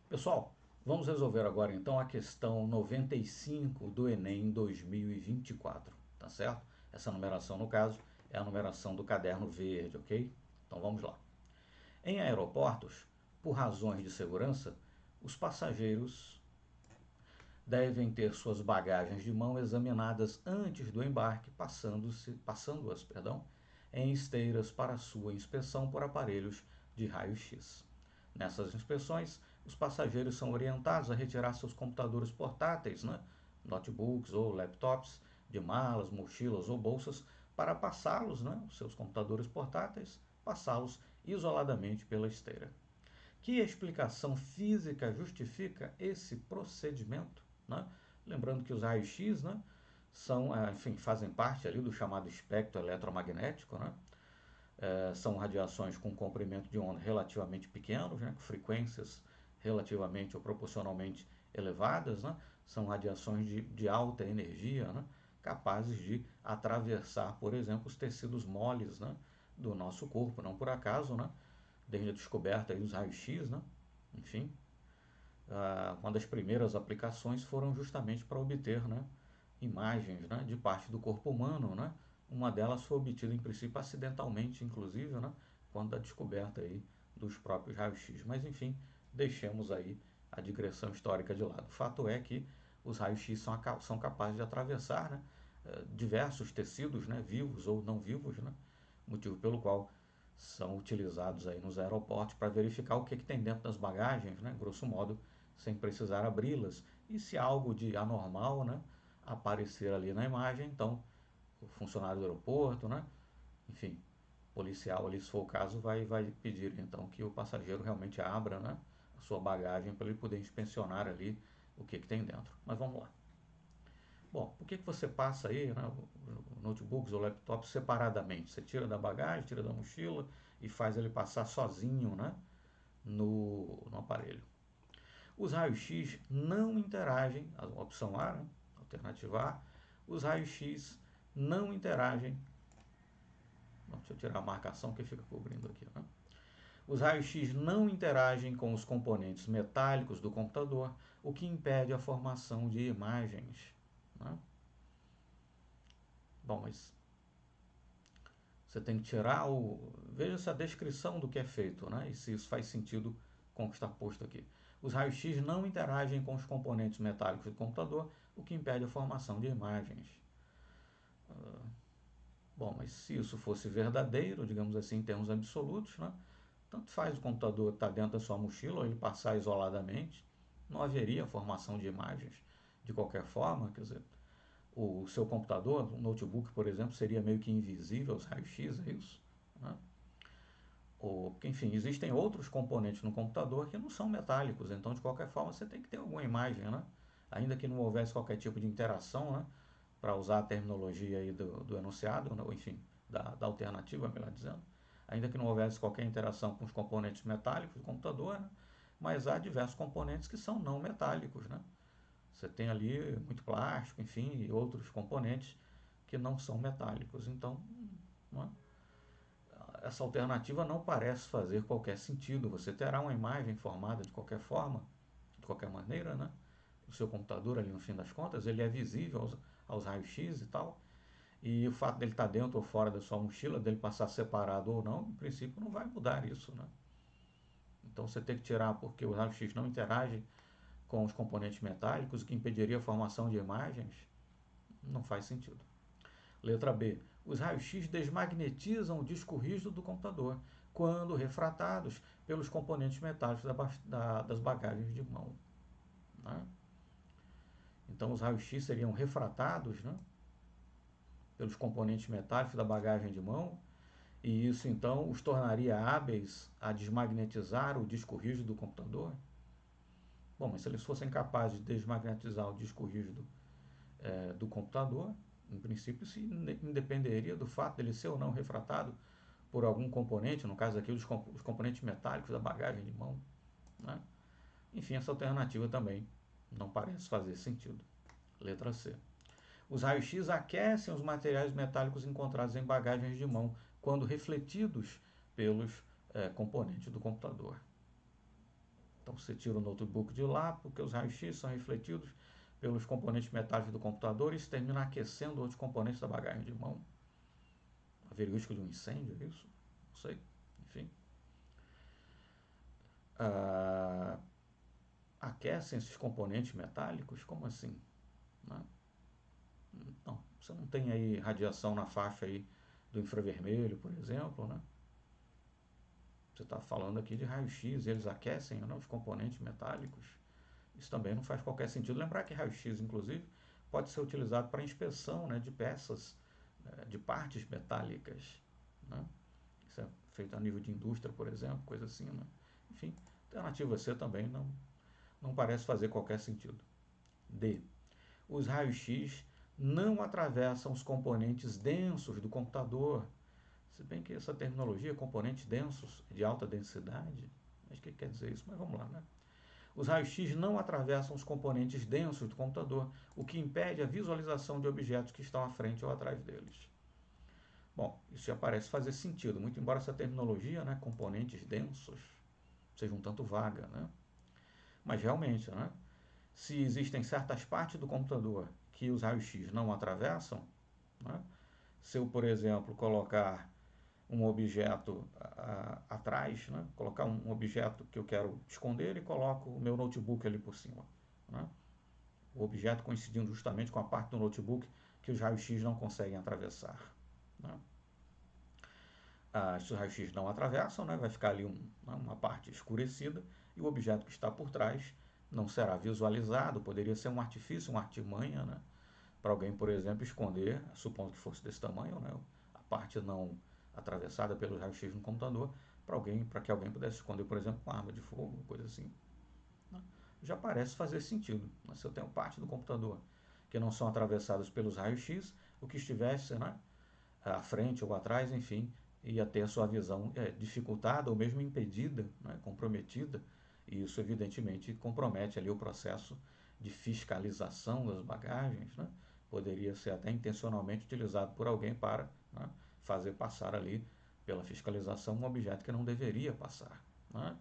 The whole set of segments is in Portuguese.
Pessoal, vamos resolver agora então a questão 95 do Enem 2024, tá certo? Essa numeração, no caso, é a numeração do caderno verde, ok? Então vamos lá. Em aeroportos, por razões de segurança, os passageiros devem ter suas bagagens de mão examinadas antes do embarque, passando-as, em esteiras para sua inspeção por aparelhos de raio-x. Nessas inspeções, os passageiros são orientados a retirar seus computadores portáteis, notebooks ou laptops, de malas, mochilas ou bolsas, para passá-los, os seus computadores portáteis, passá-los isoladamente pela esteira. Que explicação física justifica esse procedimento? Né? Lembrando que os raios-x, são, enfim, fazem parte ali do chamado espectro eletromagnético, são radiações com comprimento de onda relativamente pequenos, com frequências relativamente ou proporcionalmente elevadas, são radiações de alta energia, capazes de atravessar, por exemplo, os tecidos moles, do nosso corpo. Não por acaso, desde a descoberta aí dos raios-x, enfim, uma das primeiras aplicações foram justamente para obter, imagens, de parte do corpo humano, Uma delas foi obtida em princípio acidentalmente, inclusive, quando da descoberta aí dos próprios raios-x. Mas enfim, deixemos aí a digressão histórica de lado. O fato é que os raios-x são capazes de atravessar, diversos tecidos, vivos ou não vivos, motivo pelo qual são utilizados aí nos aeroportos para verificar o que tem dentro das bagagens, grosso modo, sem precisar abri-las. E se algo de anormal, aparecer ali na imagem, então o funcionário do aeroporto, enfim, policial ali, se for o caso, vai pedir então que o passageiro realmente abra, a sua bagagem para ele poder inspecionar ali o que tem dentro. Mas vamos lá. Bom, por que você passa aí, notebooks ou laptops separadamente? Você tira da bagagem, tira da mochila e faz ele passar sozinho, no aparelho. Os raios-x não interagem, a opção A, alternativa A, os raios-x não interagem. Deixa eu tirar a marcação que fica cobrindo aqui. Os raios-x não interagem com os componentes metálicos do computador, o que impede a formação de imagens. Bom, mas você tem que tirar o. Veja-se a descrição do que é feito, e se isso faz sentido com o que está posto aqui. Os raios-x não interagem com os componentes metálicos do computador, o que impede a formação de imagens. Bom, mas se isso fosse verdadeiro, digamos assim, em termos absolutos, tanto faz o computador estar dentro da sua mochila ou ele passar isoladamente, não haveria formação de imagens de qualquer forma, quer dizer, o seu computador, um notebook, por exemplo, seria meio que invisível aos raios-x, é isso? Porque, enfim, existem outros componentes no computador que não são metálicos, então de qualquer forma você tem que ter alguma imagem, ainda que não houvesse qualquer tipo de interação, para usar a terminologia aí do enunciado, ou enfim, da alternativa, melhor dizendo, ainda que não houvesse qualquer interação com os componentes metálicos do computador, mas há diversos componentes que são não metálicos, Você tem ali muito plástico, enfim, e outros componentes que não são metálicos. Então, não é? Essa alternativa não parece fazer qualquer sentido. Você terá uma imagem formada de qualquer forma, de qualquer maneira, O seu computador ali no fim das contas, ele é visível aos raios-x e tal. E o fato dele estar dentro ou fora da sua mochila, dele passar separado ou não, em princípio não vai mudar isso, Então você tem que tirar porque o raio-x não interage com os componentes metálicos, o que impediria a formação de imagens, não faz sentido. Letra B. Os raios-x desmagnetizam o disco rígido do computador quando refratados pelos componentes metálicos das bagagens de mão. Então, os raios-x seriam refratados, pelos componentes metálicos da bagagem de mão, e isso então os tornaria hábeis a desmagnetizar o disco rígido do computador. Bom, mas se eles fossem capazes de desmagnetizar o disco rígido do computador, em princípio se independeria do fato dele ser ou não refratado por algum componente, no caso aqui os componentes metálicos da bagagem de mão. Enfim, essa alternativa também não parece fazer sentido. Letra C. Os raios-x aquecem os materiais metálicos encontrados em bagagens de mão quando refletidos pelos componentes do computador. Então você tira o notebook de lá, porque os raios-x são refletidos pelos componentes metálicos do computador e isso termina aquecendo outros componentes da bagagem de mão. Haveria risco de um incêndio, é isso? Não sei. Enfim. Aquecem esses componentes metálicos? Como assim? Né? Não, você não tem aí radiação na faixa aí do infravermelho, por exemplo, né? Você está falando aqui de raio-x, eles aquecem, né, os componentes metálicos. Isso também não faz qualquer sentido. Lembrar que raio-x, inclusive, pode ser utilizado para inspeção, né, de peças, de partes metálicas. Né? Isso é feito a nível de indústria, por exemplo, coisa assim. Né? Enfim, alternativa C também não parece fazer qualquer sentido. D. Os raios-x não atravessam os componentes densos do computador. Se bem que essa terminologia, componentes densos, de alta densidade, mas o que quer dizer isso? Mas vamos lá, né? Os raios-x não atravessam os componentes densos do computador, o que impede a visualização de objetos que estão à frente ou atrás deles. Bom, isso já parece fazer sentido, muito embora essa terminologia, né, componentes densos, seja um tanto vaga, né? Mas realmente, né, se existem certas partes do computador que os raios-x não atravessam, né, se eu, por exemplo, colocar um objeto atrás, né? Colocar um objeto que eu quero esconder e coloco o meu notebook ali por cima. Né? O objeto coincidindo justamente com a parte do notebook que os raios-x não conseguem atravessar. Né? Se os raios-x não atravessam, né? Vai ficar ali uma parte escurecida e o objeto que está por trás não será visualizado. Poderia ser um artifício, uma artimanha, né? Para alguém, por exemplo, esconder, supondo que fosse desse tamanho, né? A parte não atravessada pelos raios-x no computador, para que alguém pudesse esconder, por exemplo, uma arma de fogo, coisa assim. Né? Já parece fazer sentido. Né? Se eu tenho parte do computador que não são atravessadas pelos raios-x, o que estivesse, né, à frente ou atrás, enfim, ia ter a sua visão dificultada ou mesmo impedida, né, comprometida, e isso evidentemente compromete ali o processo de fiscalização das bagagens, né? Poderia ser até intencionalmente utilizado por alguém para, né, fazer passar ali pela fiscalização um objeto que não deveria passar. Né?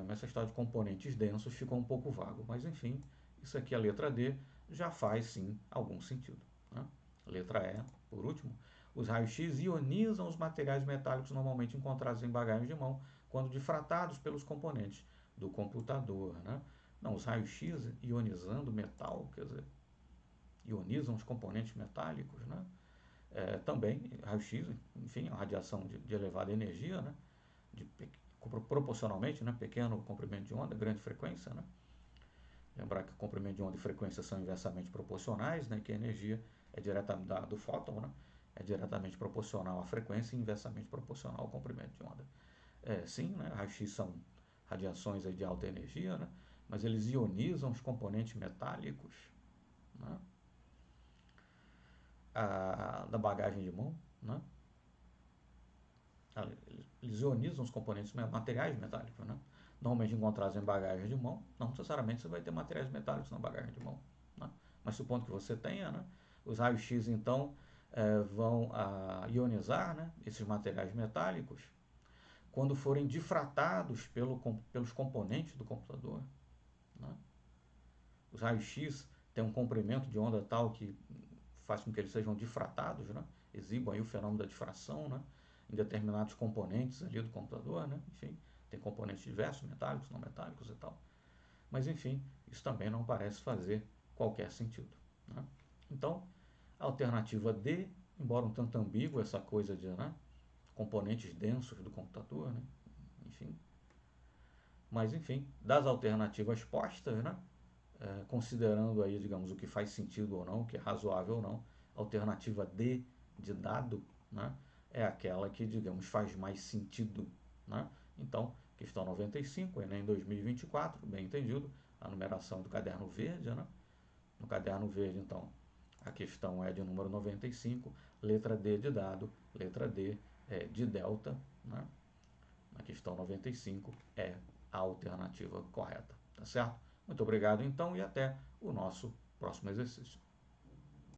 Essa história de componentes densos ficou um pouco vago, mas enfim, isso aqui, a letra D, já faz sim algum sentido. Né? Letra E, por último, os raios-x ionizam os materiais metálicos normalmente encontrados em bagagens de mão quando difratados pelos componentes do computador. Né? Não, os raios-x ionizando metal, quer dizer, ionizam os componentes metálicos, né? Também raio-x, enfim, a radiação de elevada energia, né? Proporcionalmente, né? Pequeno comprimento de onda, grande frequência, né? Lembrar que o comprimento de onda e frequência são inversamente proporcionais, né? Que a energia é diretamente do fóton, né? É diretamente proporcional à frequência e inversamente proporcional ao comprimento de onda. Sim, né? Raio-x são radiações aí de alta energia, né? Mas eles ionizam os componentes metálicos, né? Da bagagem de mão, né? Eles ionizam os componentes materiais metálicos, né? Normalmente encontrados em bagagem de mão, não necessariamente você vai ter materiais metálicos na bagagem de mão, né? Mas supondo que você tenha, né? Os raios-x então vão ionizar, né, esses materiais metálicos quando forem difratados pelos componentes do computador. Né? Os raios-x têm um comprimento de onda tal que faz com que eles sejam difratados, né? Exibam aí o fenômeno da difração, né? Em determinados componentes ali do computador, né? Enfim, tem componentes diversos, metálicos, não metálicos e tal. Mas enfim, isso também não parece fazer qualquer sentido. Né? Então, a alternativa D, embora um tanto ambígua essa coisa de, né, componentes densos do computador, né? Enfim. Mas enfim, das alternativas postas, né? Considerando aí, digamos, o que faz sentido ou não, o que é razoável ou não, a alternativa D de dado, né, é aquela que, digamos, faz mais sentido. Né? Então, questão 95, Enem 2024, bem entendido, a numeração do caderno verde. Né? No caderno verde, então, a questão é de número 95, letra D de dado, letra D de delta. Né? Na questão 95 é a alternativa correta. Tá certo? Muito obrigado, então, e até o nosso próximo exercício.